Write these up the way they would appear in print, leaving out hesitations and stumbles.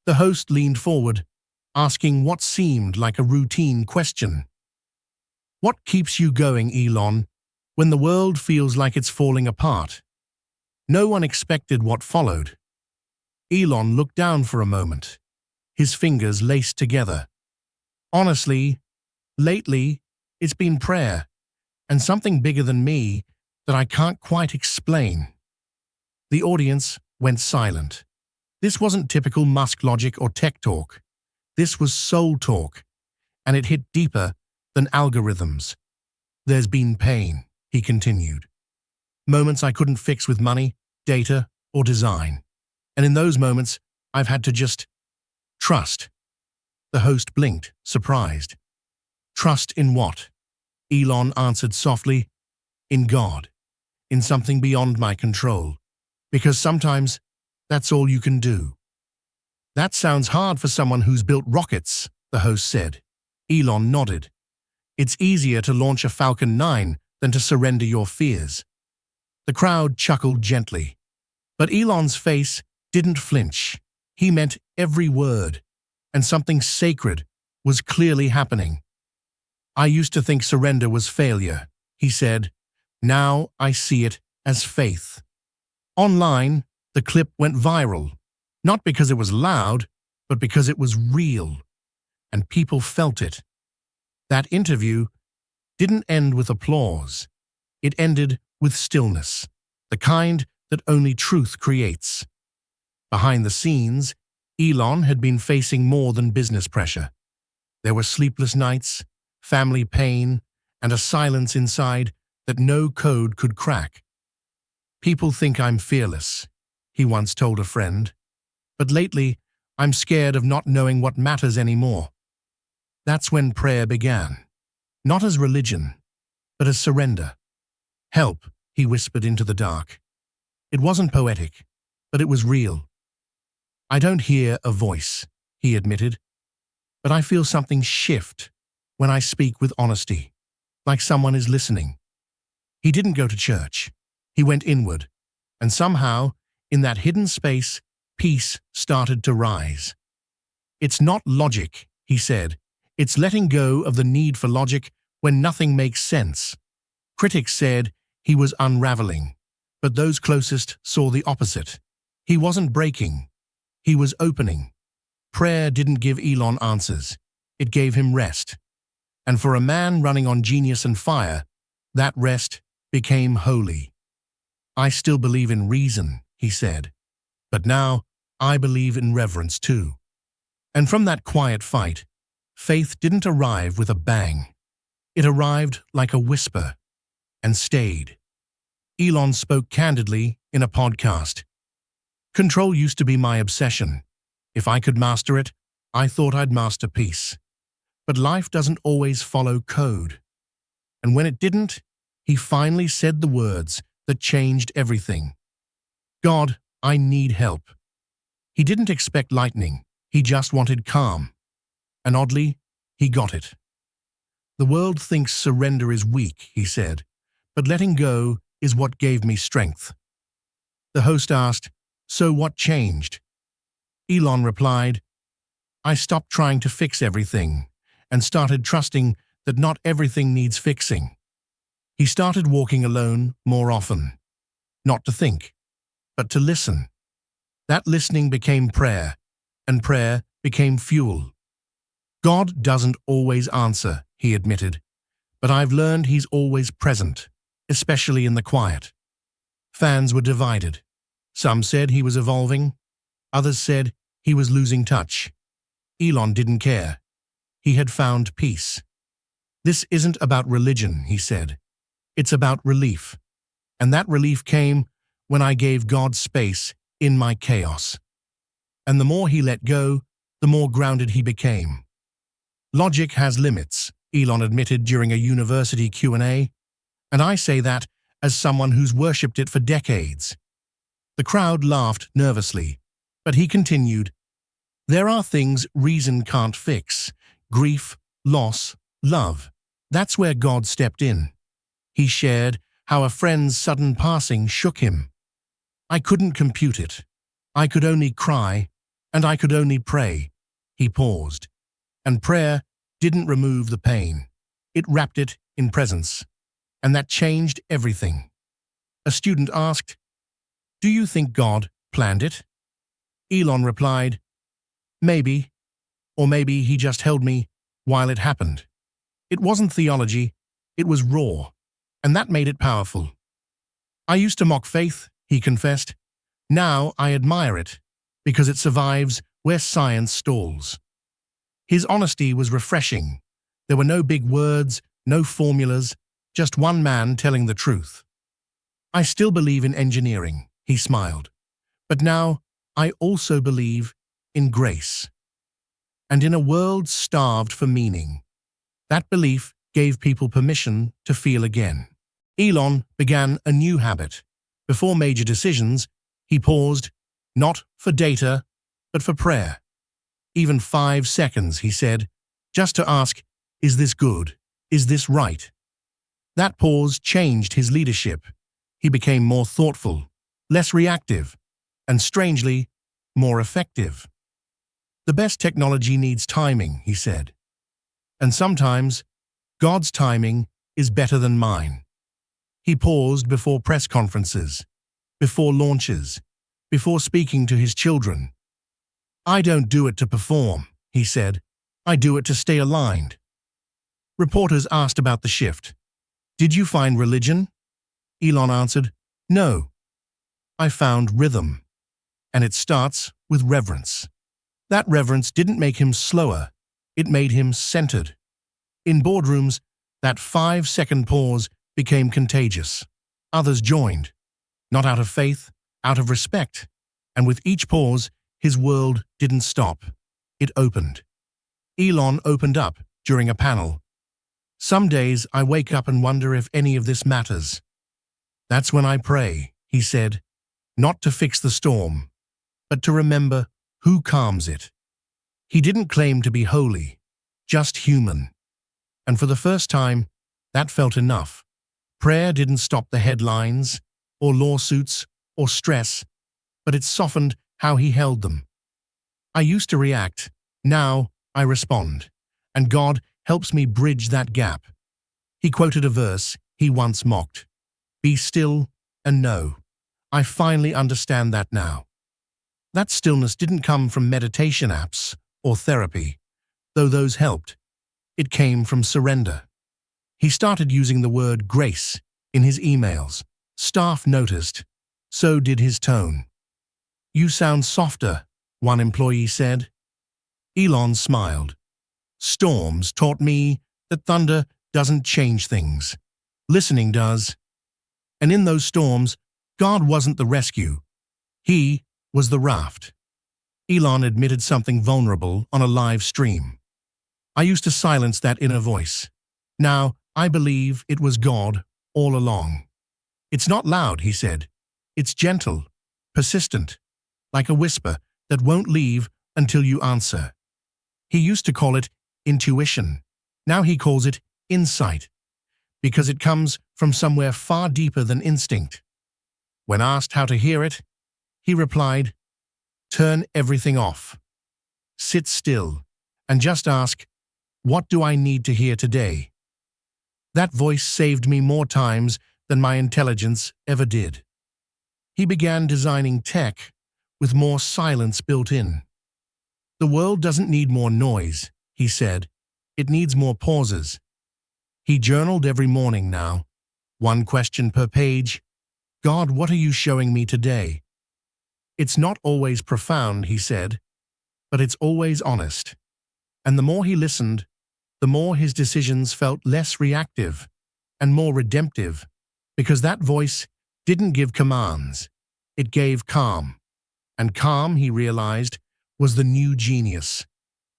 The host leaned forward, asking what seemed like a routine question. "What keeps you going, Elon, when the world feels like it's falling apart?" No one expected what followed. Elon looked down for a moment, his fingers laced together. "Honestly, lately, it's been prayer, and something bigger than me that I can't quite explain." The audience went silent. This wasn't typical Musk logic or tech talk. This was soul talk, and it hit deeper than algorithms. "There's been pain," he continued. "Moments I couldn't fix with money, data, or design. And in those moments, I've had to just trust." The host blinked, surprised. "Trust in what?" Elon answered softly. "In God. In something beyond my control. Because sometimes, that's all you can do." "That sounds hard for someone who's built rockets," the host said. Elon nodded. "It's easier to launch a Falcon 9 than to surrender your fears." The crowd chuckled gently. But Elon's face didn't flinch. He meant every word, and something sacred was clearly happening. "I used to think surrender was failure," he said. "Now I see it as faith." Online, the clip went viral, not because it was loud, but because it was real, and people felt it. That interview didn't end with applause. It ended with stillness, the kind that only truth creates. Behind the scenes, Elon had been facing more than business pressure. There were sleepless nights, family pain, and a silence inside that no code could crack. "People think I'm fearless," he once told a friend. "But lately, I'm scared of not knowing what matters anymore." That's when prayer began. Not as religion, but as surrender. "Help," he whispered into the dark. It wasn't poetic, but it was real. "I don't hear a voice," he admitted, "but I feel something shift when I speak with honesty, like someone is listening." He didn't go to church. He went inward, and somehow, in that hidden space, peace started to rise. "It's not logic," he said. "It's letting go of the need for logic when nothing makes sense." Critics said he was unraveling, but those closest saw the opposite. He wasn't breaking. He was opening. Prayer didn't give Elon answers. It gave him rest. And for a man running on genius and fire, that rest became holy. "I still believe in reason," he said. "But now I believe in reverence too." And from that quiet fight, faith didn't arrive with a bang. It arrived like a whisper and stayed. Elon spoke candidly in a podcast. "Control used to be my obsession. If I could master it, I thought I'd master peace. But life doesn't always follow code." And when it didn't, he finally said the words that changed everything. "God, I need help." He didn't expect lightning. He just wanted calm. And oddly, he got it. "The world thinks surrender is weak," he said, "but letting go is what gave me strength." The host asked, "So what changed?" Elon replied, "I stopped trying to fix everything and started trusting that not everything needs fixing." He started walking alone more often, not to think, but to listen. That listening became prayer, and prayer became fuel. "God doesn't always answer," he admitted, "but I've learned he's always present, especially in the quiet." Fans were divided. Some said he was evolving. Others said he was losing touch. Elon didn't care. He had found peace. "This isn't about religion," he said. "It's about relief. And that relief came when I gave God space in my chaos." And the more he let go, the more grounded he became. "Logic has limits," Elon admitted during a university Q&A, "and I say that as someone who's worshipped it for decades." The crowd laughed nervously, but he continued, "There are things reason can't fix: grief, loss, love. That's where God stepped in." He shared how a friend's sudden passing shook him. "I couldn't compute it. I could only cry, And I could only pray. He paused. And prayer didn't remove the pain. It wrapped it in presence. And that changed everything. A student asked, "Do you think God planned it?" Elon replied, "Maybe, or maybe he just held me while it happened." It wasn't theology, it was raw, and that made it powerful. "I used to mock faith," he confessed. "Now I admire it, because it survives where science stalls." His honesty was refreshing. There were no big words, no formulas, just one man telling the truth. "I still believe in engineering," he smiled. "But now I also believe in grace." And in a world starved for meaning, that belief gave people permission to feel again. Elon began a new habit. Before major decisions, he paused, not for data, but for prayer. Even 5 seconds, he said, just to ask, "Is this good? Is this right?" That pause changed his leadership. He became more thoughtful, less reactive, and strangely, more effective. "The best technology needs timing," he said. "And sometimes, God's timing is better than mine." He paused before press conferences, before launches, before speaking to his children. "I don't do it to perform," he said. "I do it to stay aligned." Reporters asked about the shift. "Did you find religion?" Elon answered, "No. I found rhythm. And it starts with reverence." That reverence didn't make him slower, it made him centered. In boardrooms, that 5-second pause became contagious. Others joined, not out of faith, out of respect. And with each pause, his world didn't stop. It opened. Elon opened up during a panel. "Some days I wake up and wonder if any of this matters. That's when I pray," he said, "not to fix the storm, but to remember who calms it." He didn't claim to be holy, just human. And for the first time, that felt enough. Prayer didn't stop the headlines, or lawsuits, or stress, but it softened how he held them. "I used to react, now I respond, and God helps me bridge that gap." He quoted a verse he once mocked, "Be still and know. I finally understand that now." That stillness didn't come from meditation apps or therapy, though those helped. It came from surrender. He started using the word grace in his emails. Staff noticed. So did his tone. "You sound softer," one employee said. Elon smiled. "Storms taught me that thunder doesn't change things. Listening does." And in those storms, God wasn't the rescue. He was the raft. Elon admitted something vulnerable on a live stream. "I used to silence that inner voice. Now, I believe it was God all along." "It's not loud," he said. "It's gentle, persistent, like a whisper that won't leave until you answer." He used to call it intuition. Now he calls it insight, because it comes from somewhere far deeper than instinct. When asked how to hear it, he replied, "Turn everything off. Sit still and just ask, what do I need to hear today?" That voice saved me more times than my intelligence ever did. He began designing tech with more silence built in. "The world doesn't need more noise," he said. "It needs more pauses." He journaled every morning now. One question per page. "God, what are you showing me today?" "It's not always profound," he said, "but it's always honest." And the more he listened, the more his decisions felt less reactive and more redemptive, because that voice didn't give commands, it gave calm. And calm, he realized, was the new genius.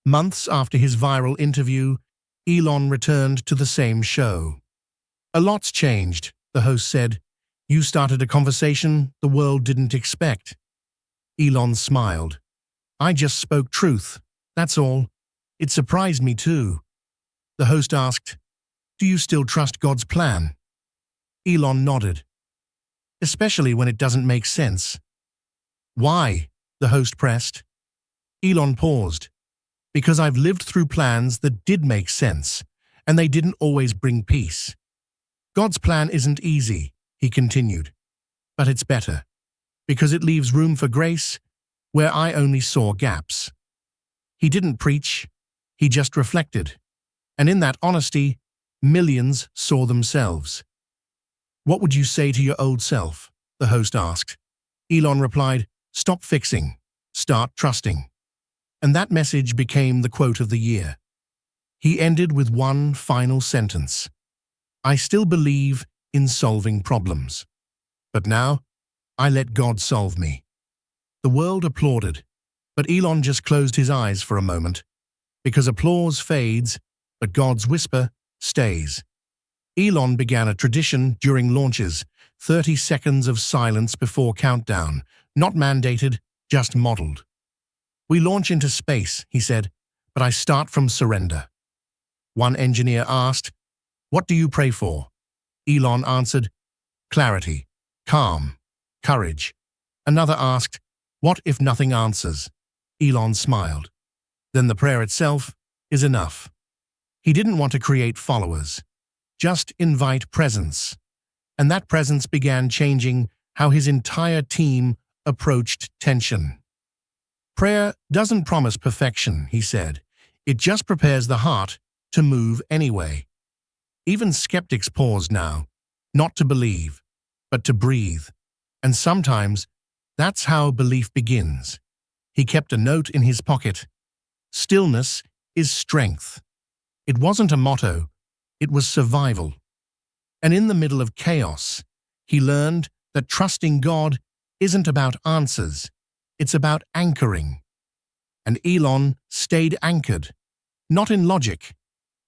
Months after his viral interview, Elon returned to the same show. "A lot's changed," the host said. "You started a conversation the world didn't expect." Elon smiled. "I just spoke truth, that's all. It surprised me too." The host asked, "Do you still trust God's plan?" Elon nodded. "Especially when it doesn't make sense." "Why?" the host pressed. Elon paused. Because I've lived through plans that did make sense, and they didn't always bring peace. God's plan isn't easy, he continued, but it's better, because it leaves room for grace where I only saw gaps. He didn't preach, he just reflected, and in that honesty, millions saw themselves. What would you say to your old self? The host asked. Elon replied, stop fixing, start trusting. And that message became the quote of the year. He ended with one final sentence. I still believe in solving problems. But now, I let God solve me. The world applauded, but Elon just closed his eyes for a moment, because applause fades, but God's whisper stays. Elon began a tradition during launches, 30 seconds of silence before countdown, not mandated, just modeled. We launch into space, he said, but I start from surrender. One engineer asked, what do you pray for? Elon answered, clarity, calm, courage. Another asked, what if nothing answers? Elon smiled. Then the prayer itself is enough. He didn't want to create followers, just invite presence. And that presence began changing how his entire team approached tension. Prayer doesn't promise perfection, he said. It just prepares the heart to move anyway. Even skeptics pause now, not to believe, but to breathe. And sometimes, that's how belief begins. He kept a note in his pocket. Stillness is strength. It wasn't a motto, it was survival. And in the middle of chaos, he learned that trusting God isn't about answers, it's about anchoring. And Elon stayed anchored, not in logic,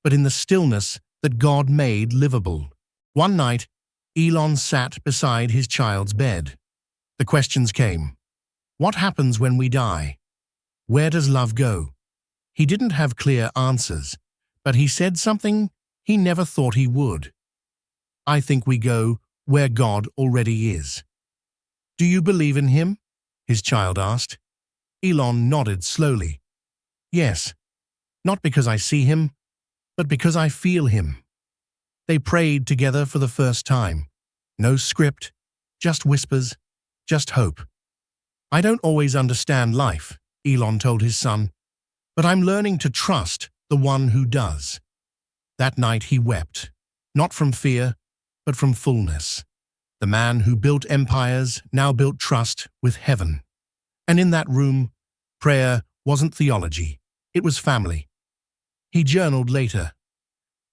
but in the stillness that God made livable. One night, Elon sat beside his child's bed. The questions came. What happens when we die? Where does love go? He didn't have clear answers, but he said something he never thought he would. I think we go where God already is. Do you believe in him? His child asked. Elon nodded slowly. Yes, not because I see him, but because I feel him. They prayed together for the first time. No script, just whispers, just hope. I don't always understand life, Elon told his son, but I'm learning to trust the one who does. That night he wept, not from fear, but from fullness. The man who built empires now built trust with heaven. And in that room, prayer wasn't theology, it was family. He journaled later.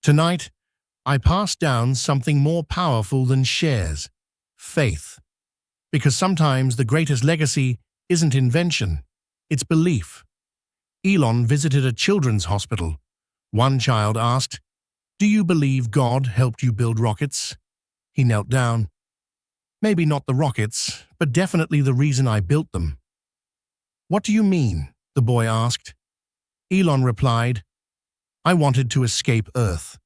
Tonight, I passed down something more powerful than shares, faith. Because sometimes the greatest legacy isn't invention, it's belief. Elon visited a children's hospital. One child asked, do you believe God helped you build rockets? He knelt down. Maybe not the rockets, but definitely the reason I built them. What do you mean? The boy asked. Elon replied, I wanted to escape Earth.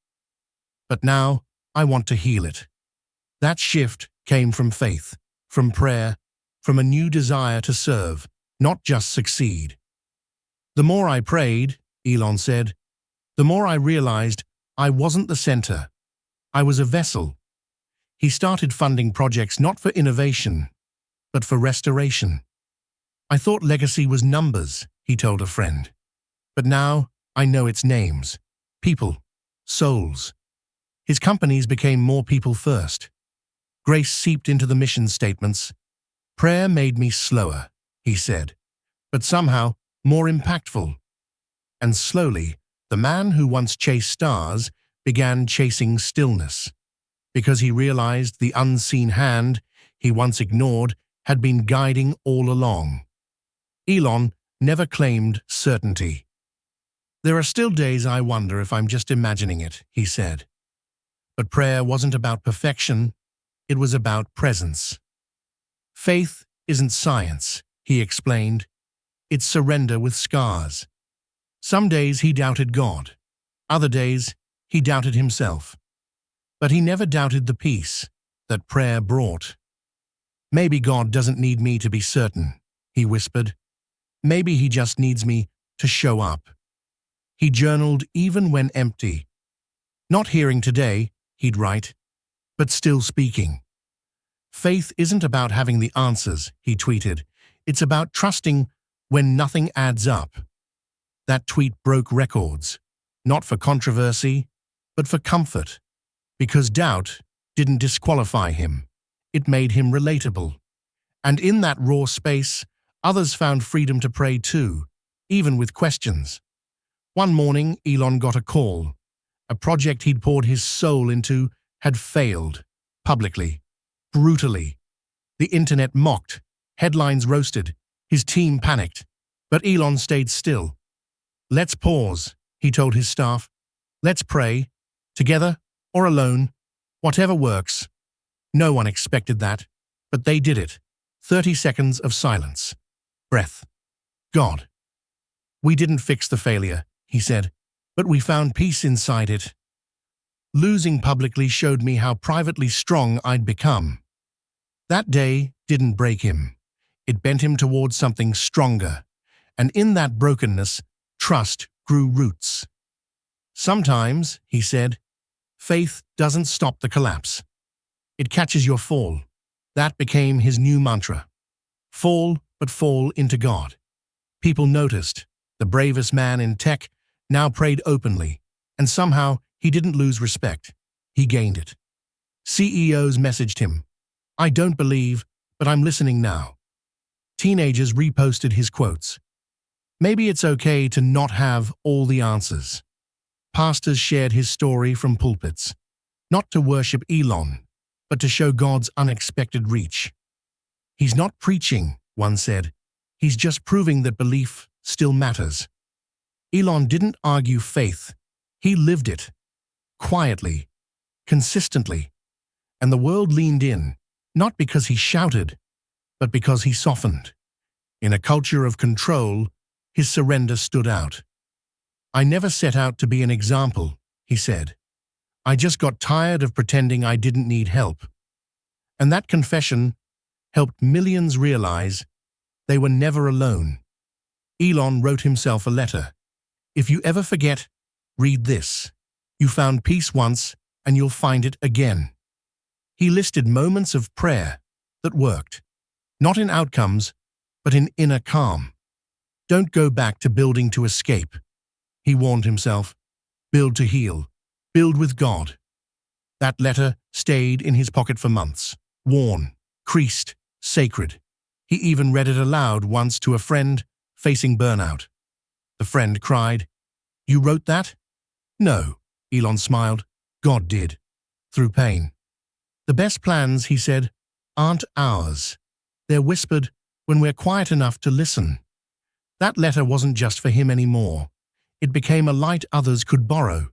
But now I want to heal it. That shift came from faith, from prayer, from a new desire to serve, not just succeed. The more I prayed, Elon said, the more I realized I wasn't the center. I was a vessel. He started funding projects not for innovation, but for restoration. I thought legacy was numbers, he told a friend. But now I know its names, people, souls. His companies became more people first. Grace seeped into the mission statements. Prayer made me slower, he said, but somehow more impactful. And slowly, the man who once chased stars began chasing stillness, because he realized the unseen hand he once ignored had been guiding all along. Elon never claimed certainty. There are still days I wonder if I'm just imagining it, he said. But prayer wasn't about perfection, it was about presence. Faith isn't science, he explained. It's surrender with scars. Some days he doubted God. Other days he doubted himself. But he never doubted the peace that prayer brought. Maybe God doesn't need me to be certain, he whispered. Maybe he just needs me to show up. He journaled even when empty. Not hearing today, he'd write, but still speaking. Faith isn't about having the answers, he tweeted. It's about trusting when nothing adds up. That tweet broke records, not for controversy, but for comfort, because doubt didn't disqualify him. It made him relatable. And in that raw space, others found freedom to pray too, even with questions. One morning, Elon got a call. A project he'd poured his soul into had failed, publicly, brutally. The internet mocked, headlines roasted, his team panicked. But Elon stayed still. "Let's pause," he told his staff. "Let's pray, together or alone, whatever works." No one expected that, but they did it. 30 seconds of silence. Breath. God. "We didn't fix the failure," he said, "but we found peace inside it. Losing publicly showed me how privately strong I'd become." That day didn't break him. It bent him towards something stronger, and in that brokenness, trust grew roots. "Sometimes," he said, "faith doesn't stop the collapse. It catches your fall." That became his new mantra. Fall, but fall into God. People noticed. The bravest man in tech now prayed openly, and somehow he didn't lose respect. He gained it. CEOs messaged him, "I don't believe, but I'm listening now." Teenagers reposted his quotes. Maybe it's okay to not have all the answers. Pastors shared his story from pulpits, not to worship Elon, but to show God's unexpected reach. "He's not preaching," one said. "He's just proving that belief still matters." Elon didn't argue faith. He lived it. Quietly. Consistently. And the world leaned in, not because he shouted, but because he softened. In a culture of control, his surrender stood out. "I never set out to be an example," he said. "I just got tired of pretending I didn't need help." And that confession helped millions realize they were never alone. Elon wrote himself a letter. "If you ever forget, read this. You found peace once, and you'll find it again." He listed moments of prayer that worked, not in outcomes, but in inner calm. Don't go back to building to escape, he warned himself. Build to heal. Build with God. That letter stayed in his pocket for months, worn, creased, sacred. He even read it aloud once to a friend facing burnout. The friend cried, "You wrote that?" "No," Elon smiled. "God did. Through pain." "The best plans," he said, "aren't ours. They're whispered when we're quiet enough to listen." That letter wasn't just for him anymore. It became a light others could borrow.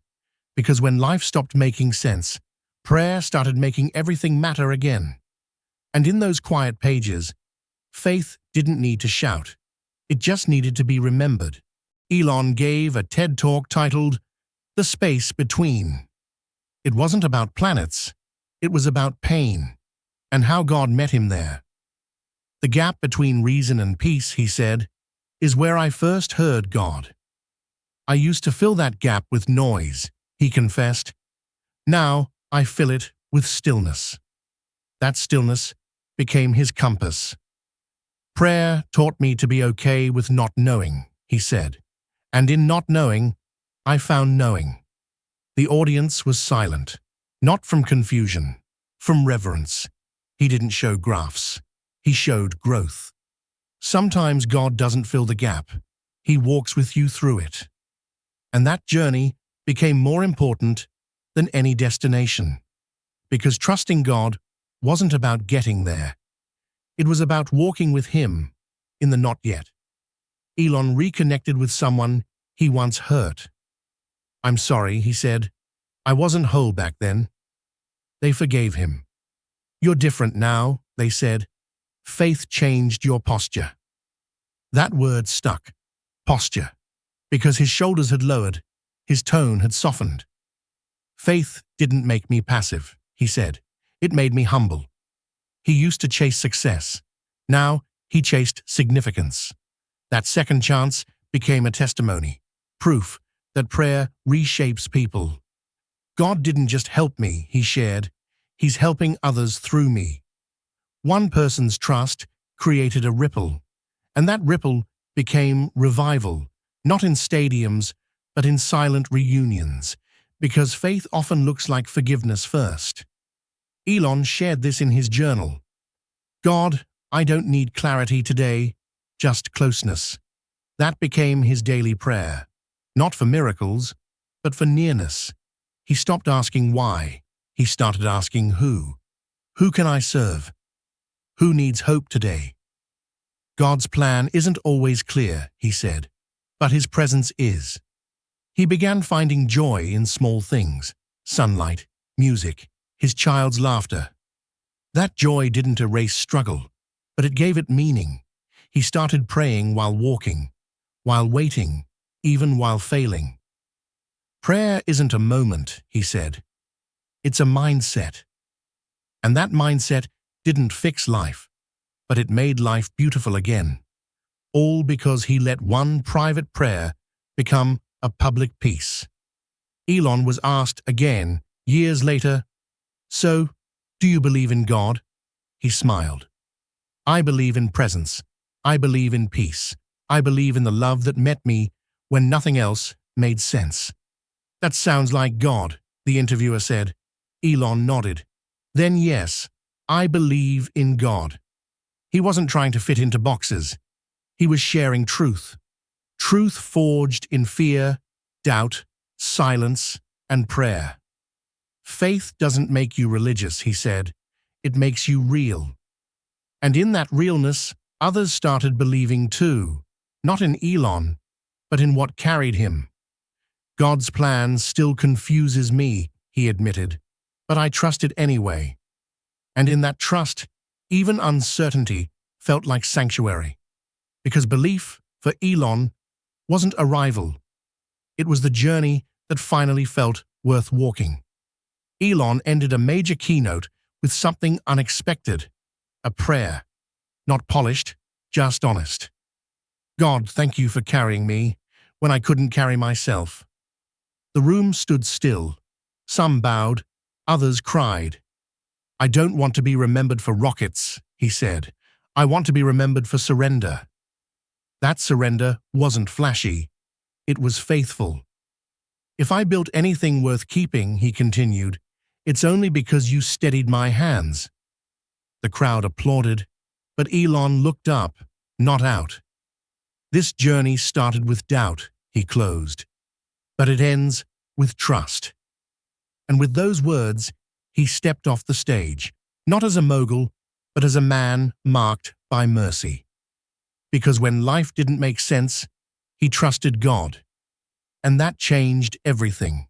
Because when life stopped making sense, prayer started making everything matter again. And in those quiet pages, faith didn't need to shout. It just needed to be remembered. Elon gave a TED Talk titled, "The Space Between." It wasn't about planets. It was about pain, and how God met him there. "The gap between reason and peace," he said, "is where I first heard God. I used to fill that gap with noise," he confessed. "Now I fill it with stillness." That stillness became his compass. "Prayer taught me to be okay with not knowing," he said. "And in not knowing, I found knowing." The audience was silent, not from confusion, from reverence. He didn't show graphs. He showed growth. Sometimes God doesn't fill the gap. He walks with you through it. And that journey became more important than any destination. Because trusting God wasn't about getting there. It was about walking with Him in the not yet. Elon reconnected with someone he once hurt. "I'm sorry," he said. "I wasn't whole back then." They forgave him. "You're different now," they said. "Faith changed your posture." That word stuck. Posture. Because his shoulders had lowered, his tone had softened. "Faith didn't make me passive," he said. "It made me humble." He used to chase success. Now he chased significance. That second chance became a testimony, proof that prayer reshapes people. God didn't just help me, he shared. He's helping others through me. One person's trust created a ripple, and that ripple became revival, not in stadiums, but in silent reunions, because faith often looks like forgiveness first. Elon shared this in his journal. God, I don't need clarity today, just closeness. That became his daily prayer, not for miracles, but for nearness. He stopped asking why. He started asking who. Who can I serve? Who needs hope today? God's plan isn't always clear, he said, but his presence is. He began finding joy in small things: sunlight, music, his child's laughter. That joy didn't erase struggle, but it gave it meaning. He started praying while walking, while waiting, even while failing. Prayer isn't a moment, he said. It's a mindset. And that mindset didn't fix life, but it made life beautiful again. All because he let one private prayer become a public peace. Elon was asked again, years later, "So, do you believe in God?" He smiled. "I believe in presence. I believe in peace. I believe in the love that met me when nothing else made sense." "That sounds like God," the interviewer said. Elon nodded. "Then yes, I believe in God." He wasn't trying to fit into boxes. He was sharing truth. Truth forged in fear, doubt, silence, and prayer. Faith doesn't make you religious, he said. It makes you real. And in that realness, others started believing too, not in Elon, but in what carried him. "God's plan still confuses me," he admitted, "but I trust it anyway." And in that trust, even uncertainty felt like sanctuary. Because belief, for Elon, wasn't arrival. It was the journey that finally felt worth walking. Elon ended a major keynote with something unexpected: a prayer. Not polished, just honest. "God, thank you for carrying me when I couldn't carry myself." The room stood still. Some bowed, others cried. "I don't want to be remembered for rockets," he said. "I want to be remembered for surrender." That surrender wasn't flashy. It was faithful. "If I built anything worth keeping," he continued, "it's only because you steadied my hands." The crowd applauded, but Elon looked up, not out. "This journey started with doubt," he closed, "but it ends with trust." And with those words, he stepped off the stage, not as a mogul, but as a man marked by mercy. Because when life didn't make sense, he trusted God. And that changed everything.